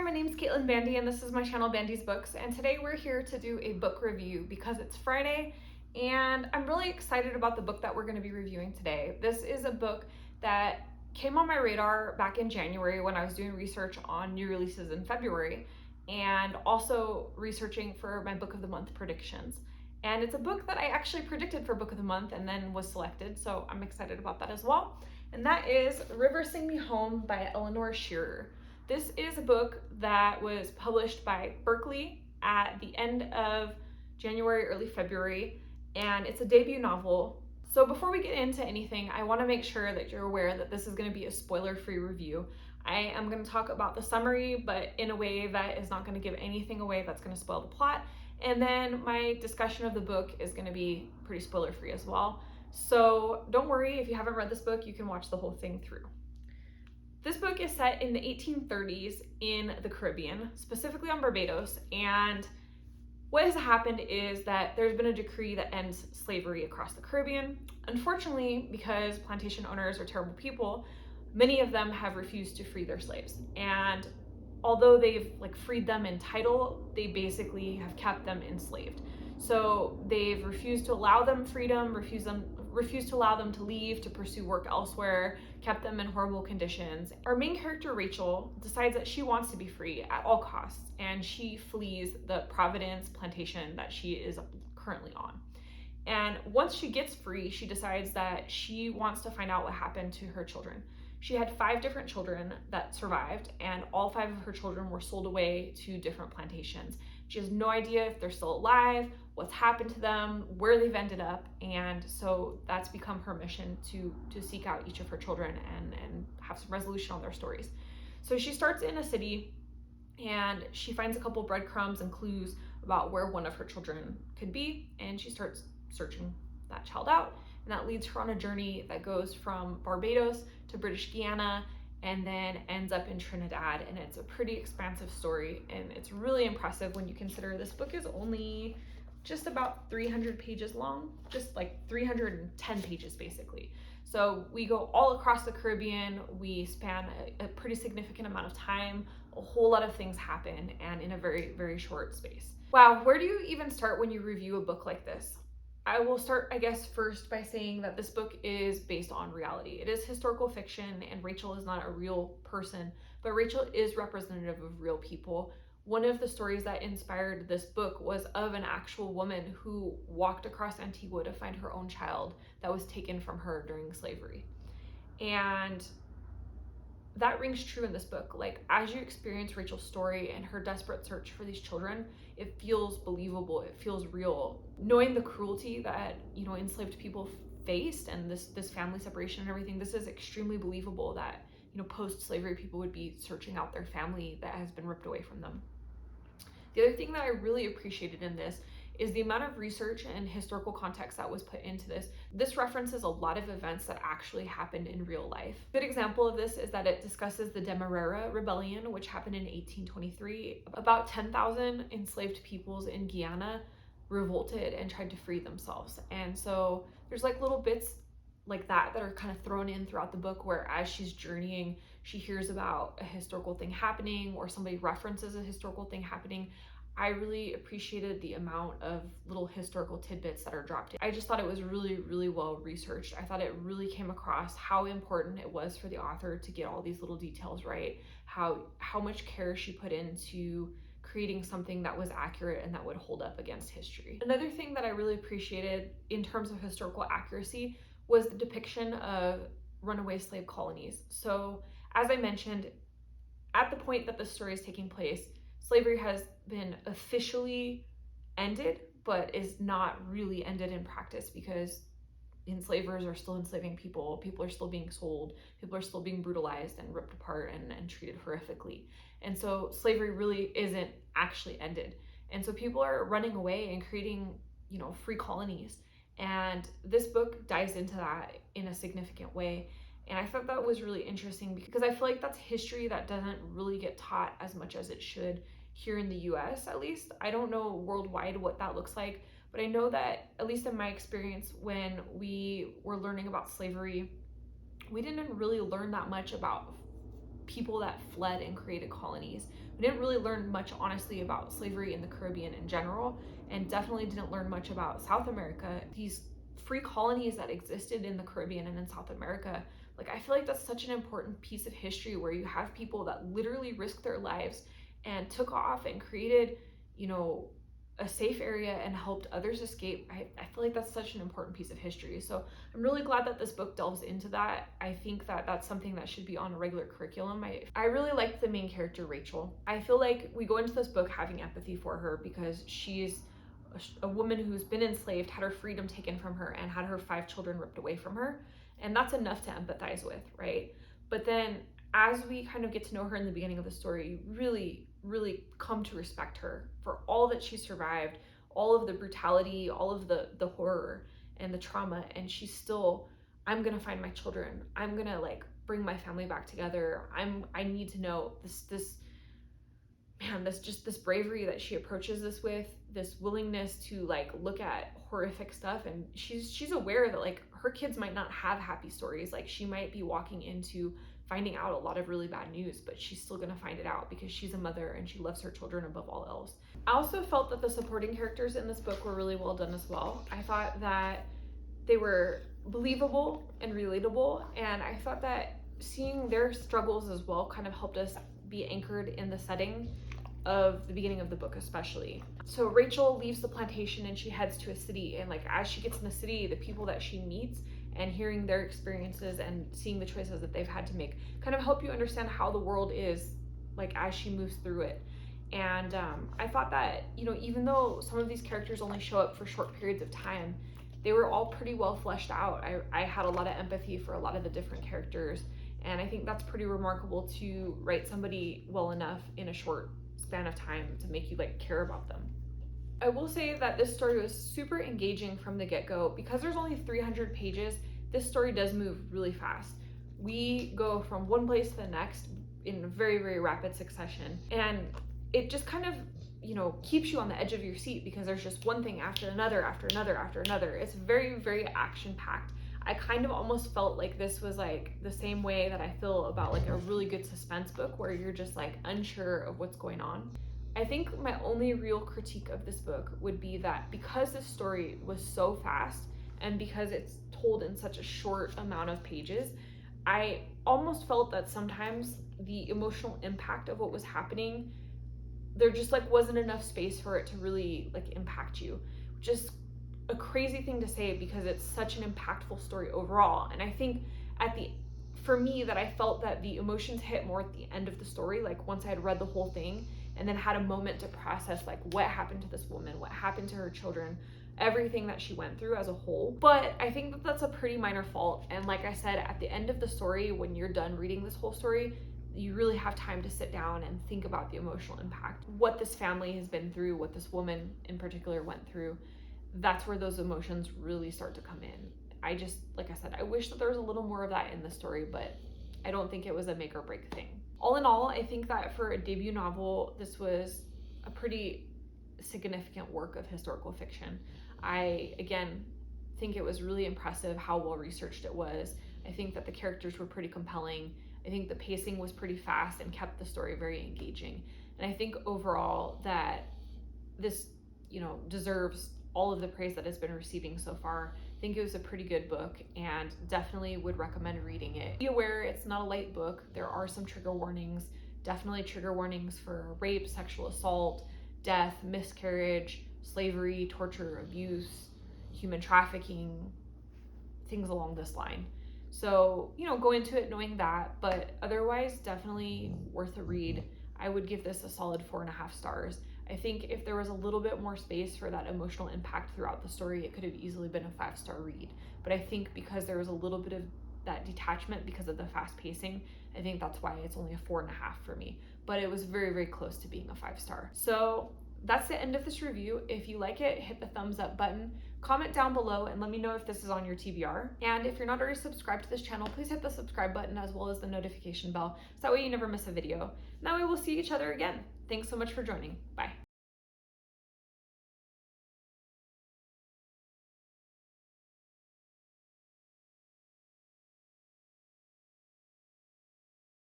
there, my name's Caitlin Bandy and this is my channel BandysBooks, and today we're here to do a book review because it's Friday and I'm really excited about the book that we're going to be reviewing today. This is a book that came on my radar back in January when I was doing research on new releases in February and also researching for my book of the month predictions. And it's a book that I actually predicted for book of the month and then was selected, so I'm excited about that as well. And that is River Sing Me Home by Eleanor Shearer. This is a book that was published by Berkeley at the end of January, early February, and it's a debut novel. So before we get into anything, I want to make sure that you're aware that this is going to be a spoiler-free review. I am going to talk about the summary, but in a way that is not going to give anything away that's going to spoil the plot. And then my discussion of the book is going to be pretty spoiler-free as well. So don't worry, if you haven't read this book, you can watch the whole thing through. This book is set in the 1830s in the Caribbean, specifically on Barbados, and what has happened is that there's been a decree that ends slavery across the Caribbean. Unfortunately, because plantation owners are terrible people, many of them have refused to free their slaves. And although they've freed them in title, they basically have kept them enslaved. So they've refused to allow them freedom, refused to allow them to leave, to pursue work elsewhere, kept them in horrible conditions. Our main character, Rachel, decides that she wants to be free at all costs, and she flees the Providence plantation that she is currently on. And once she gets free, she decides that she wants to find out what happened to her children. She had 5 different children that survived, and all 5 of her children were sold away to different plantations. She has no idea if they're still alive, what's happened to them, where they've ended up, and so that's become her mission to seek out each of her children and have some resolution on their stories. So she starts in a city, and she finds a couple breadcrumbs and clues about where one of her children could be, and she starts searching that child out. And that leads her on a journey that goes from Barbados to British Guiana and then ends up in Trinidad. And it's a pretty expansive story, and it's really impressive when you consider this book is only just about 300 pages long, just like 310 pages basically. So we go all across the Caribbean, we span a pretty significant amount of time, a whole lot of things happen, and in a very, very short space. Wow, where do you even start when you review a book like this? I will start, I guess, first by saying that this book is based on reality. It is historical fiction, and Rachel is not a real person, but Rachel is representative of real people. One of the stories that inspired this book was of an actual woman who walked across Antigua to find her own child that was taken from her during slavery. And that rings true in this book. As you experience Rachel's story and her desperate search for these children, it feels believable, it feels real. Knowing the cruelty that, enslaved people faced and this family separation and everything, this is extremely believable that, post-slavery people would be searching out their family that has been ripped away from them. The other thing that I really appreciated in this is the amount of research and historical context that was put into this. This references a lot of events that actually happened in real life. A good example of this is that it discusses the Demerara Rebellion, which happened in 1823. About 10,000 enslaved peoples in Guyana revolted and tried to free themselves. And so there's little bits like that are kind of thrown in throughout the book, where as she's journeying, she hears about a historical thing happening or somebody references a historical thing happening. I really appreciated the amount of little historical tidbits that are dropped in. I just thought it was really, really well researched. I thought it really came across how important it was for the author to get all these little details right, how much care she put into creating something that was accurate and that would hold up against history. Another thing that I really appreciated in terms of historical accuracy was the depiction of runaway slave colonies. So as I mentioned, at the point that the story is taking place, slavery has been officially ended, but is not really ended in practice, because enslavers are still enslaving people, people are still being sold, people are still being brutalized and ripped apart and treated horrifically. And so slavery really isn't actually ended. And so people are running away and creating, free colonies. And this book dives into that in a significant way. And I thought that was really interesting because I feel like that's history that doesn't really get taught as much as it should here in the US, at least. I don't know worldwide what that looks like, but I know that, at least in my experience, when we were learning about slavery, we didn't really learn that much about people that fled and created colonies. We didn't really learn much, honestly, about slavery in the Caribbean in general, and definitely didn't learn much about South America. These free colonies that existed in the Caribbean and in South America, like, I feel like that's such an important piece of history, where you have people that literally risked their lives and took off and created, you know, a safe area and helped others escape. I feel like that's such an important piece of history. So I'm really glad that this book delves into that. I think that that's something that should be on a regular curriculum. I really like the main character, Rachel. I feel like we go into this book having empathy for her, because she's a woman who's been enslaved, had her freedom taken from her, and had her 5 children ripped away from her. And that's enough to empathize with, right? But then as we kind of get to know her in the beginning of the story, you really come to respect her for all that she survived, all of the brutality, all of the horror and the trauma. And she's still, I'm gonna find my children. I'm gonna like bring my family back together. I need to know this bravery that she approaches this with, this willingness to like look at horrific stuff. And she's aware that like her kids might not have happy stories. Like, she might be walking into finding out a lot of really bad news, but she's still gonna find it out because she's a mother and she loves her children above all else. I also felt that the supporting characters in this book were really well done as well. I thought that they were believable and relatable, and I thought that seeing their struggles as well kind of helped us be anchored in the setting of the beginning of the book, especially. So Rachel leaves the plantation and she heads to a city, and like as she gets in the city, the people that she meets and hearing their experiences and seeing the choices that they've had to make kind of help you understand how the world is like as she moves through it. And I thought that, you know, even though some of these characters only show up for short periods of time, they were all pretty well fleshed out. I had a lot of empathy for a lot of the different characters, and I think that's pretty remarkable to write somebody well enough in a short span of time to make you like care about them. I will say that this story was super engaging from the get-go. Because there's only 300 pages, this story does move really fast. We go from one place to the next in very, very rapid succession, and it just kind of, you know, keeps you on the edge of your seat because there's just one thing after another, after another, after another. It's very, very action-packed. I kind of almost felt like this was like the same way that I feel about like a really good suspense book, where you're just like unsure of what's going on. I think my only real critique of this book would be that because this story was so fast and because it's told in such a short amount of pages, I almost felt that sometimes the emotional impact of what was happening, there just like wasn't enough space for it to really like impact you. Just a crazy thing to say because it's such an impactful story overall. And I think for me, that I felt that the emotions hit more at the end of the story, like once I had read the whole thing and then had a moment to process like what happened to this woman, what happened to her children, everything that she went through as a whole. But I think that that's a pretty minor fault. And like I said, at the end of the story, when you're done reading this whole story, you really have time to sit down and think about the emotional impact, what this family has been through, what this woman in particular went through. That's where those emotions really start to come in. I just, like I said, I wish that there was a little more of that in the story, but I don't think it was a make or break thing. All in all, I think that for a debut novel, this was a pretty significant work of historical fiction. I, again, think it was really impressive how well researched it was. I think that the characters were pretty compelling. I think the pacing was pretty fast and kept the story very engaging. And I think overall that this, you know, deserves all of the praise that it's been receiving so far. I think it was a pretty good book and definitely would recommend reading it. Be aware it's not a light book. There are some trigger warnings, definitely trigger warnings for rape, sexual assault, death, miscarriage, slavery, torture, abuse, human trafficking, things along this line. So, you know, go into it knowing that, but otherwise definitely worth a read. I would give this a solid 4.5 stars. I think if there was a little bit more space for that emotional impact throughout the story, it could have easily been a 5-star read. But I think because there was a little bit of that detachment because of the fast pacing, I think that's why it's only a 4.5 for me. But it was very, very close to being a 5-star. So that's the end of this review. If you like it, hit the thumbs up button. Comment down below and let me know if this is on your TBR. And if you're not already subscribed to this channel, please hit the subscribe button as well as the notification bell, so that way you never miss a video. And that way we'll see each other again. Thanks so much for joining. Bye.